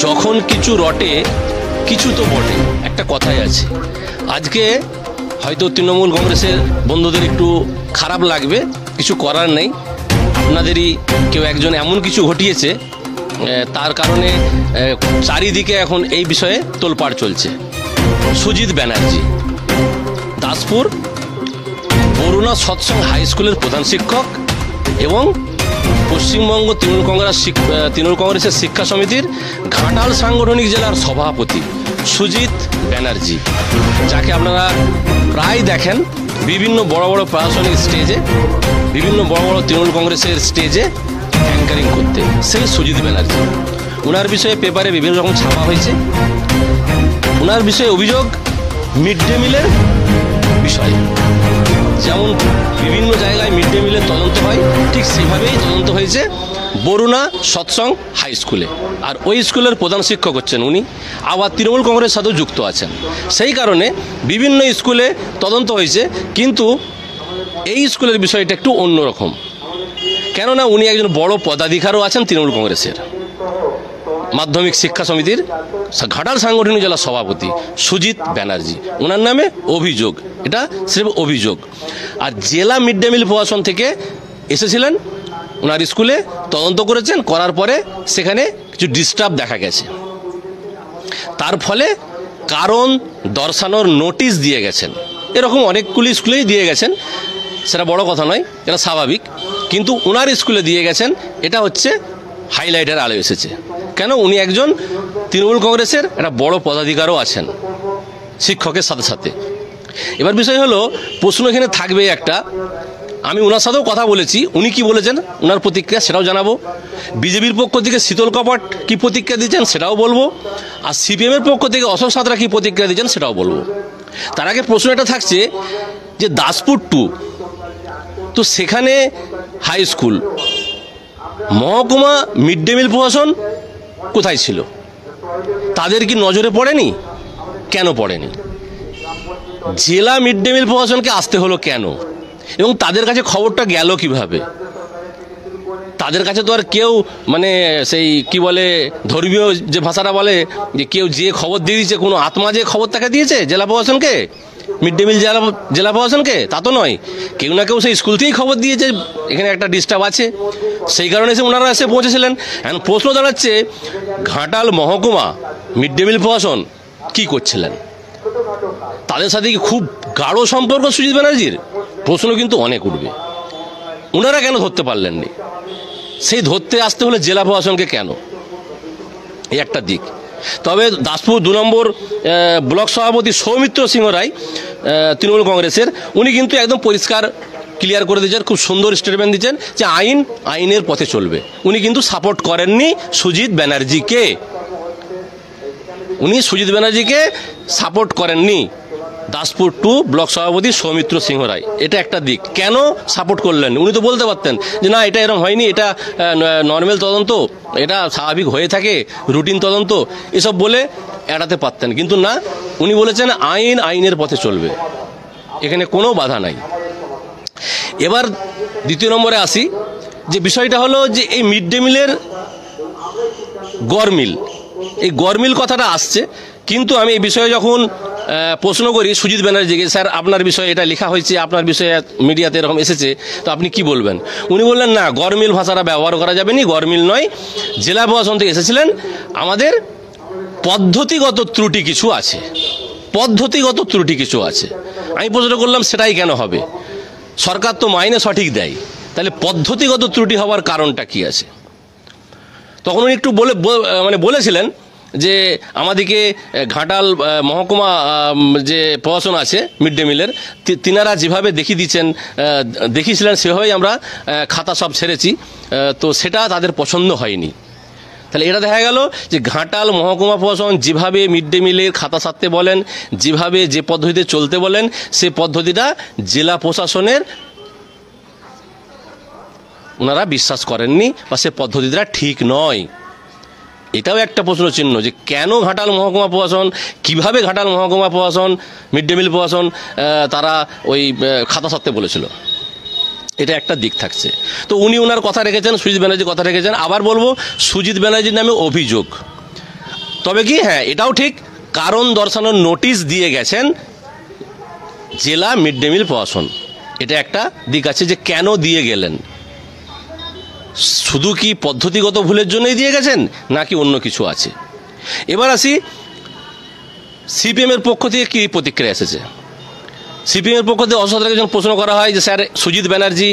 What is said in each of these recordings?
যখন কিছু রটে কিছু তো বটে, একটা কথাই আছে। আজকে হয়তো তৃণমূল কংগ্রেসের বন্ধুদের একটু খারাপ লাগবে, কিছু করার নেই। আপনাদেরই কেউ একজন এমন কিছু ঘটিয়েছে, তার কারণে চারিদিকে এখন এই বিষয়ে তোলপাড় চলছে। সুজিত ব্যানার্জি দাসপুর বরুণা সৎসং হাই স্কুলের প্রধান শিক্ষক এবং পশ্চিমবঙ্গ তৃণমূল কংগ্রেসের শিক্ষা সমিতির ঘাটাল সাংগঠনিক জেলার সভাপতি সুজিত ব্যানার্জি, যাকে আপনারা প্রায় দেখেন বিভিন্ন বড় বড় প্রশাসনিক স্টেজে, বিভিন্ন বড় বড় তৃণমূল কংগ্রেসের স্টেজে অ্যাঙ্কারিং করতে, সেই সুজিত ব্যানার্জি। ওনার বিষয়ে পেপারে বিভিন্ন রকম ছাপা হয়েছে। ওনার বিষয়ে অভিযোগ মিড ডে মিলের বিষয়ে, যেমন বিভিন্ন জায়গায় মিড ডে মিলের তদন্ত হয়, ঠিক সেভাবেই তদন্ত হয়েছে বরুণা সৎসং হাই স্কুলে। আর ওই স্কুলের প্রধান শিক্ষক হচ্ছেন উনি, আবার তৃণমূল কংগ্রেসের সাথেও যুক্ত আছেন। সেই কারণে বিভিন্ন স্কুলে তদন্ত হয়েছে, কিন্তু এই স্কুলের বিষয়টা একটু অন্যরকম। কেননা উনি একজন বড় পদাধিকারও আছেন তৃণমূল কংগ্রেসের, মাধ্যমিক শিক্ষা সমিতির ঘাটাল সাংগঠনিক জেলা সভাপতি সুজিত ব্যানার্জি। ওনার নামে অভিযোগ, এটা সির্ফ অভিযোগ। আর জেলা মিড ডে মিল প্রশাসন থেকে এসেছিলেন ওনার স্কুলে, তদন্ত করেছেন, করার পরে সেখানে কিছু ডিস্টার্ব দেখা গেছে। তার ফলে কারণ দর্শানোর নোটিশ দিয়ে গেছেন। এরকম অনেকগুলি স্কুলেই দিয়ে গেছেন, সেটা বড় কথা নয়, এটা স্বাভাবিক। কিন্তু ওনার স্কুলে দিয়ে গেছেন, এটা হচ্ছে হাইলাইটের আলো এসেছে। কেন? উনি একজন তৃণমূল কংগ্রেসের একটা বড় পদাধিকারও আছেন শিক্ষকের সাথে সাথে। এবার বিষয় হলো, প্রশ্ন এখানে থাকবে একটা, আমি ওনার সাথেও কথা বলেছি, উনি কি বলেছেন ওনার প্রতিক্রিয়া সেটাও জানাবো। বিজেপির পক্ষ থেকে শীতল কপাট কী প্রতিক্রিয়া দিচ্ছেন সেটাও বলবো, আর সিপিএমের পক্ষ থেকে অশোক সাঁতরা কী প্রতিক্রিয়া দিচ্ছেন সেটাও বলবো। তার আগে প্রশ্ন এটা থাকছে যে দাসপুর 2, তো সেখানে হাই স্কুল, মহকুমা মিড ডে মিল প্রশাসন কোথায় ছিল? তাদের কি নজরে পড়েনি? কেন পড়েনি? জেলা মিড ডে মিল প্রশাসনকে আসতে হলো কেন? এবং তাদের কাছে খবরটা গেল কিভাবে? তাদের কাছে তো আর কেউ সেই কি বলে, ধর্মীয় যে ভাষাটা বলে, যে কেউ যে খবর দিয়ে দিয়েছে, কোনো আত্মা যে খবর তাকে দিয়েছে জেলা প্রশাসনকে, মিড ডে মিল জেলা প্রশাসনকে, তা তো নয়। কেউ না কেউ সেই স্কুল থেকেই খবর দিয়েছে এখানে একটা ডিস্টার্ব আছে, সেই কারণে ওনারা এসে পৌঁছেছিলেন। এখন প্রশ্ন দাঁড়াচ্ছে, ঘাটাল মহকুমা মিড ডে মিল প্রশাসন কী করছিলেন? তাদের সাথে কি খুব গাঢ় সম্পর্ক সুজিত ব্যানার্জির? প্রশ্ন কিন্তু অনেক উঠবে। ওনারা কেন ধরতে পারলেননি? সেই ধরতে আসতে হলে জেলা প্রশাসনকে কেন? এই একটা দিক। তবে দাসপুর 2 নম্বর ব্লক সভাপতি সৌমিত্র সিংহ রায় তৃণমূল কংগ্রেসের, উনি কিন্তু একদম পরিষ্কার ক্লিয়ার করে দিয়েছেন, খুব সুন্দর স্টেটমেন্ট দিচ্ছেন যে আইনের পথে চলবে। উনি কিন্তু সাপোর্ট করেননি সুজিত ব্যানার্জিকে, উনি সুজিত ব্যানার্জিকে সাপোর্ট করেননি। দাসপুর 2 ব্লক সভাপতি সৌমিত্র সিংহ রায়, এটা একটা দিক। কেন সাপোর্ট করলেন? উনি তো বলতে পারতেন যে না, এটা এরকম হয়নি, এটা নর্মাল তদন্ত, এটা স্বাভাবিক হয়ে থাকে, রুটিন তদন্ত, এসব বলে এড়াতে পারতেন। কিন্তু না, উনি বলেছেন আইনের পথে চলবে, এখানে কোনো বাধা নাই। এবার দ্বিতীয় নম্বরে আসি, যে বিষয়টা হলো যে এই মিড ডে মিলের গড়মিল, এই গড়মিল কথাটা আসছে। কিন্তু আমি এই বিষয়ে যখন প্রশ্ন করি সুজিত ব্যানার্জিকে, স্যার আপনার বিষয়ে এটা লেখা হয়েছে, আপনার বিষয়ে মিডিয়াতে এরকম এসেছে, তো আপনি কি বলবেন? উনি বললেন না, গড়মিল ভাষাটা ব্যবহার করা যাবে না, গড়মিল নয়, জেলা প্রশাসন থেকে এসেছিলেন, আমাদের পদ্ধতিগত ত্রুটি কিছু আছে, পদ্ধতিগত ত্রুটি কিছু আছে। আমি প্রশ্ন করলাম সেটাই কেন হবে? সরকার তো মাইনে সঠিক দেয়, তাহলে পদ্ধতিগত ত্রুটি হওয়ার কারণটা কি আছে? তখন উনি একটু বলেছিলেন যে আমাদেরকে ঘাটাল মহকুমা যে প্রশাসন আছে মিড ডে মিলের, তিনারা যেভাবে দেখিয়েছিলেন সেভাবেই আমরা খাতা সব ছেড়েছি, তো সেটা তাদের পছন্দ হয়নি। তাহলে এটা দেখা গেল যে ঘাটাল মহকুমা প্রশাসন যেভাবে মিড ডে মিলের খাতা সারতে বলেন, যেভাবে যে পদ্ধতিতে চলতে বলেন, সে পদ্ধতিটা জেলা প্রশাসনের ওনারা বিশ্বাস করেননি, বা সে পদ্ধতিটা ঠিক নয়। এটাও একটা প্রশ্ন চিহ্ন যে কেন ঘাটাল মহকুমা প্রশাসন, কিভাবে ঘাটাল মহকুমা প্রশাসন, মিড ডে মিল প্রশাসন তারা ওই খাতা সারতে বলেছিল। এটা একটা দিক থাকছে। তো উনি ওনার কথা রেখেছেন, সুজিত ব্যানার্জি কথা রেখেছেন। আবার বলবো, সুজিত ব্যানার্জির নামে অভিযোগ, তবে কি হ্যাঁ এটাও ঠিক, কারণ দর্শানোর নোটিশ দিয়ে গেছেন জেলা মিড ডে মিল প্রশাসন। এটা একটা দিক আছে যে কেন দিয়ে গেলেন, শুধু কি পদ্ধতিগত ভুলের জন্যই দিয়ে গেছেন নাকি অন্য কিছু আছে। এবার আসি সিপিএমের পক্ষ থেকে কী প্রতিক্রিয়া এসেছে। সিপিএমের পক্ষ থেকে অশোক একজন প্রশ্ন করা হয় যে স্যার, সুজিত ব্যানার্জি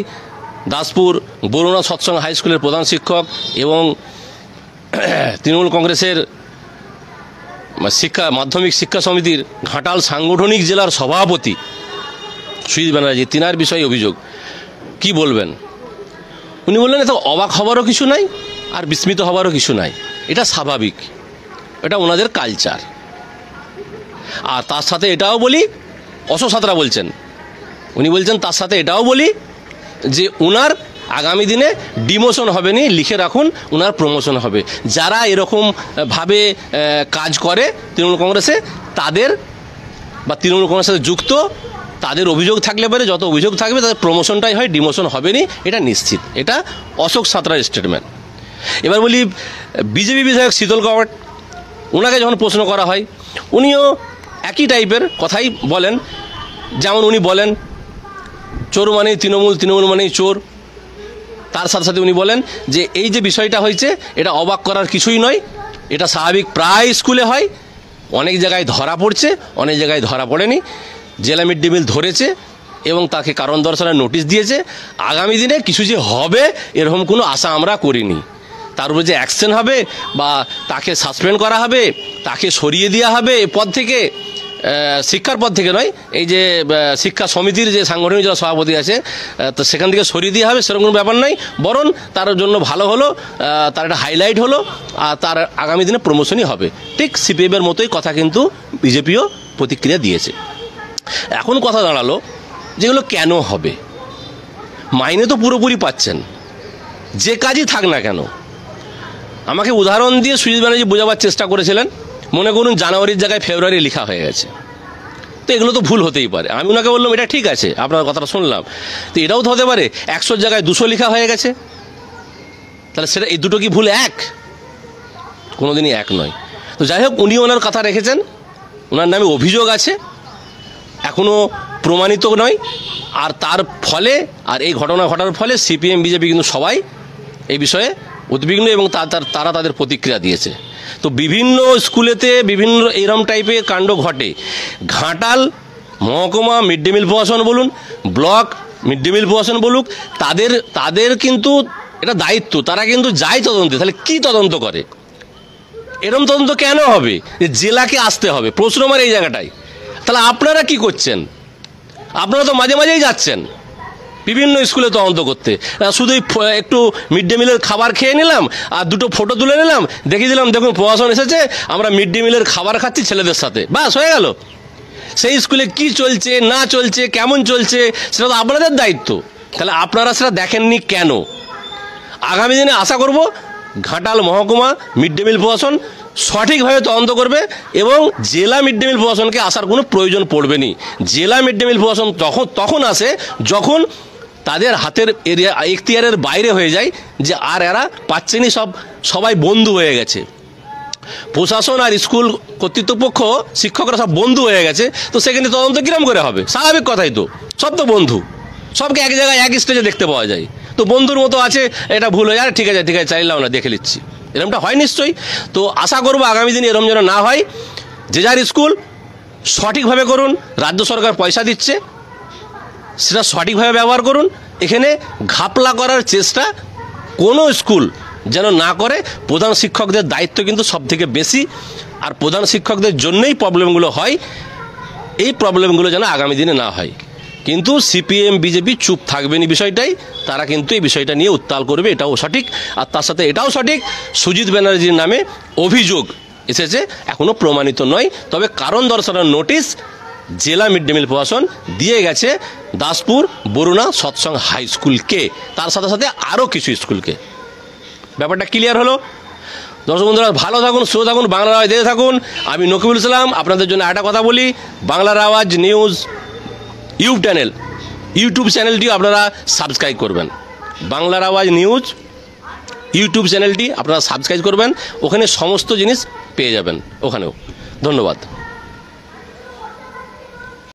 দাসপুর বরুণা সৎসঙ্গ হাই স্কুলের প্রধান শিক্ষক এবং তৃণমূল কংগ্রেসের মাধ্যমিক শিক্ষা সমিতির ঘাটাল সাংগঠনিক জেলার সভাপতি সুজিত ব্যানার্জি, তিনার বিষয়ে অভিযোগ, কি বলবেন? উনি বললেন এত অবাক হবারও কিছু নাই আর বিস্মিত হবারও কিছু নাই, এটা স্বাভাবিক, এটা ওনাদের কালচার। আর তার সাথে এটাও বলি, অশোক সাঁতরা বলছেন, উনি বলছেন তার সাথে এটাও বলি যে উনার আগামী দিনে ডিমোশন হবে নি, লিখে রাখুন, উনার প্রমোশন হবে। যারা এরকম ভাবে কাজ করে তৃণমূল কংগ্রেসে, তাদের বা তৃণমূল কংগ্রেসের সাথে যুক্ত, তাদের অভিযোগ থাকলে পরে যত অভিযোগ থাকবে তাদের প্রমোশনটাই হয়, ডিমোশন হবে নি, এটা নিশ্চিত। এটা অশোক সাঁতরার স্টেটমেন্ট। এবার বলি বিজেপি বিধায়ক শীতল কাওয়াট, ওনাকে যখন প্রশ্ন করা হয় উনিও একই টাইপের কথাই বলেন। যেমন উনি বলেন চোর মানেই তৃণমূল, তৃণমূল মানেই চোর। তার সাথে সাথে উনি বলেন যে এই যে বিষয়টা হয়েছে এটা অবাক করার কিছুই নয়, এটা স্বাভাবিক, প্রায় স্কুলে হয়, অনেক জায়গায় ধরা পড়ছে, অনেক জায়গায় ধরা পড়েনি। জেলা মিড ডে মিল ধরেছে এবং তাকে কারণ দর্শানোর নোটিশ দিয়েছে। আগামী দিনে কিছু যে হবে এরকম কোনো আশা আমরা করিনি। তার উপরে যে অ্যাকশন হবে বা তাকে সাসপেন্ড করা হবে, তাকে সরিয়ে দেওয়া হবে এ পদ থেকে, শিক্ষার পদ থেকে নয়, এই যে শিক্ষা সমিতির যে সাংগঠনিক যারা সভাপতি আছে তো সেখান থেকে সরিয়ে দেওয়া হবে, সেরকম কোনো ব্যাপার নাই। বরং তার জন্য ভালো হলো, তার একটা হাইলাইট হলো, আর তার আগামী দিনে প্রমোশনই হবে। ঠিক সিপিএমের মতোই কথা কিন্তু বিজেপিও প্রতিক্রিয়া দিয়েছে। এখন কথা দাঁড়ালো যেগুলো কেন হবে, মাইনে তো পুরোপুরি পাচ্ছেন, যে কাজই থাক না কেন। আমাকে উদাহরণ দিয়ে সুজিত ব্যানার্জি বোঝাবার চেষ্টা করেছিলেন, মনে করুন জানুয়ারির জায়গায় ফেব্রুয়ারি লেখা হয়ে গেছে, তো এগুলো তো ভুল হতেই পারে। আমি ওনাকে বললাম এটা ঠিক আছে, আপনার কথাটা শুনলাম, তো এটাও তো হতে পারে 100 জায়গায় 200 লেখা হয়ে গেছে, তাহলে সেটা এই দুটো কি ভুল এক? কোনোদিনই এক নয়। তো যাই হোক, উনি ওনার কথা রেখেছেন, ওনার নামে অভিযোগ আছে, এখনও প্রমাণিত নয়। আর তার ফলে, আর এই ঘটনা ঘটার ফলে সিপিএম বিজেপি কিন্তু সবাই এই বিষয়ে উদ্বিগ্ন এবং তারা তাদের প্রতিক্রিয়া দিয়েছে। তো বিভিন্ন স্কুলেতে বিভিন্ন এরম টাইপের কাণ্ড ঘটে। ঘাটাল মহকুমা মিড ডে মিল প্রশাসন বলুন, ব্লক মিড ডে মিল প্রশাসন বলুক, তাদের কিন্তু এটা দায়িত্ব, তারা কিন্তু যায় তদন্তে। তাহলে কি তদন্ত করে? এরম তদন্ত কেন হবে যে জেলাকে আসতে হবে? প্রশ্ন আমার এই জায়গাটাই। তাহলে আপনারা কি করছেন? আপনারা তো মাঝে মাঝেই যাচ্ছেন বিভিন্ন স্কুলে তদন্ত করতে, শুধু একটু মিড ডে মিলের খাবার খেয়ে নিলাম আর দুটো ফটো তুলে নিলাম, দেখিয়ে দিলাম দেখুন প্রশাসন এসেছে, আমরা মিড ডে মিলের খাবার খাচ্ছি ছেলেদের সাথে, বাস হয়ে গেল। সেই স্কুলে কি চলছে না চলছে, কেমন চলছে, সেটা তো আপনাদের দায়িত্ব। তাহলে আপনারা সেটা দেখেননি কেন? আগামী দিনে আশা করব ঘাটাল মহকুমা মিড ডে মিল প্রশাসন সঠিকভাবে তদন্ত করবে এবং জেলা মিড ডে মিল প্রশাসনকে আসার কোনো প্রয়োজন পড়বে না। জেলা মিড ডে মিল প্রশাসন তখন আসে যখন তাদের হাতের এখতিয়ারের বাইরে হয়ে যায়, যে আর এরা পাচ্ছেনি, সবাই বন্ধু হয়ে গেছে, প্রশাসন আর স্কুল কর্তৃপক্ষ শিক্ষকরা সব বন্ধু হয়ে গেছে। তো সেখানে তদন্ত কিরম করে হবে? স্বাভাবিক কথাই তো, সব তো বন্ধু, সবকে এক জায়গায় এক স্টেজে দেখতে পাওয়া যায়। তো বন্ধুর মতো আছে, এটা ভুল হয়ে যায়, ঠিক আছে চাইলাম না, দেখে নিচ্ছি, এরকমটা হয় নিশ্চয়ই। তো আশা করবো আগামী দিনে এরকম যেন না হয়। যে যার স্কুল সঠিকভাবে করুন, রাজ্য সরকার পয়সা দিচ্ছে, সেটা সঠিকভাবে ব্যবহার করুন। এখানে ঘাপলা করার চেষ্টা কোনো স্কুল যেন না করে। প্রধান শিক্ষকদের দায়িত্ব কিন্তু সব থেকে বেশি, আর প্রধান শিক্ষকদের জন্যই প্রবলেমগুলো হয়। এই প্রবলেমগুলো যেন আগামী দিনে না হয়। কিন্তু সিপিএম বিজেপি চুপ থাকবেনি বিষয়টাই, তারা কিন্তু এই বিষয়টা নিয়ে উত্তাল করবে, এটাও সঠিক। আর তার সাথে এটাও সঠিক, সুজিত ব্যানার্জির নামে অভিযোগ এসেছে, এখনও প্রমাণিত নয়, তবে কারণ দর্শানোর নোটিশ জেলা মিড ডে মিল প্রশাসন দিয়ে গেছে দাসপুর বরুণা সৎসঙ্গ হাই স্কুলকে, তার সাথে সাথে আরও কিছু স্কুলকে। ব্যাপারটা ক্লিয়ার হলো? দর্শক বন্ধুরা ভালো থাকুন, সুস্থ থাকুন, বাংলার আওয়াজ দেখে থাকুন। আমি নকিবুল ইসলাম আপনাদের জন্য একটা কথা বলি, বাংলার আওয়াজ নিউজ ইউটিউব চ্যানেল ইউটিউব চ্যানেলটিও আপনারা সাবস্ক্রাইব করবেন। বাংলার আওয়াজ নিউজ ইউটিউব চ্যানেলটি আপনারা সাবস্ক্রাইব করবেন, ওখানে সমস্ত জিনিস পেয়ে যাবেন ওখানেও। ধন্যবাদ।